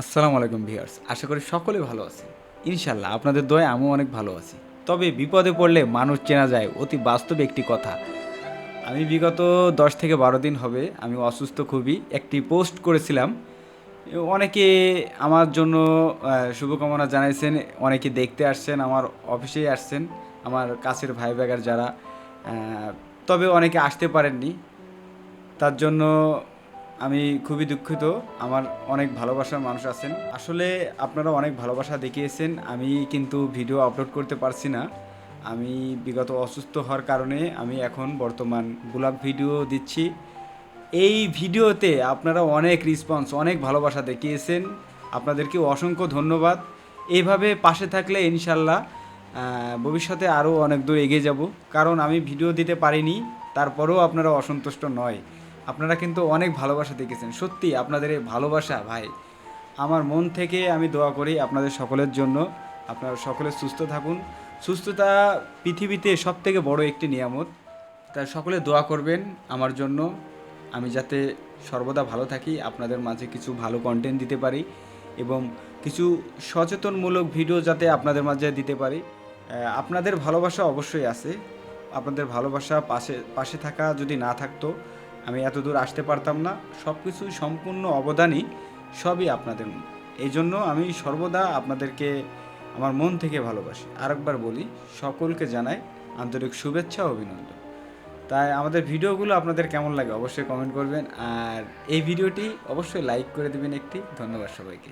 আসসালামু আলাইকুম ভিউয়ার্স, আশা করি সকলে ভালো আছেন। ইনশাল্লাহ আপনাদের দয়ায় আমিও অনেক ভালো আছি। তবে বিপদে পড়লে মানুষ চেনা যায় অতি বাস্তব একটি কথা। আমি বিগত 10 থেকে 12 দিন হবে আমি অসুস্থ খুবই। একটি পোস্ট করেছিলাম। অনেকে আমার জন্য শুভকামনা জানাইছেন, অনেকে দেখতে আসছেন, আমার অফিসেই আসছেন, আমার কাছের ভাই ব্যাগার যারা। তবে অনেকে আসতে পারেননি, তার জন্য আমি খুবই দুঃখিত। আমার অনেক ভালোবাসার মানুষ আছেন। আসলে আপনারা অনেক ভালোবাসা দেখিয়েছেন। আমি কিন্তু ভিডিও আপলোড করতে পারছি না। আমি বিগত অসুস্থ হওয়ার কারণে আমি এখন বর্তমান ব্লগ ভিডিও দিচ্ছি। এই ভিডিওতে আপনারা অনেক রেসপন্স, অনেক ভালোবাসা দেখিয়েছেন। আপনাদেরকে অসংখ্য ধন্যবাদ। এইভাবে পাশে থাকলে ইনশাল্লাহ ভবিষ্যতে আরও অনেক দূর এগিয়ে যাব। কারণ আমি ভিডিও দিতে পারিনি, তারপরেও আপনারা অসন্তুষ্ট নয়। আপনারা কিন্তু অনেক ভালোবাসা দেখিয়েছেন। সত্যি আপনাদের এই ভালোবাসা ভাই, আমার মন থেকে আমি দোয়া করি আপনাদের সকলের জন্য। আপনারা সকলে সুস্থ থাকুন। সুস্থতা পৃথিবীতে সবথেকে বড় একটি নিয়ামত। তাই সকলে দোয়া করবেন আমার জন্য। আমি যাতে সর্বদা ভালো থাকি, আপনাদের মাঝে কিছু ভালো কন্টেন্ট দিতে পারি এবং কিছু সচেতনমূলক ভিডিও যাতে আপনাদের মাঝে দিতে পারি। আপনাদের ভালোবাসা অবশ্যই আছে। আপনাদের ভালোবাসা পাশে পাশে থাকা যদি না থাকতো আমি এত দূর আসতে পারতাম না। সব কিছুই সম্পূর্ণ অবদানই সবই আপনাদের। এই জন্য আমি সর্বদা আপনাদেরকে আমার মন থেকে ভালোবাসি। আরেকবার বলি, সকলকে জানাই আন্তরিক শুভেচ্ছা ও অভিনন্দন। তাই আমাদের ভিডিওগুলো আপনাদের কেমন লাগে অবশ্যই কমেন্ট করবেন, আর এই ভিডিওটি অবশ্যই লাইক করে দেবেন একটি। ধন্যবাদ সবাইকে।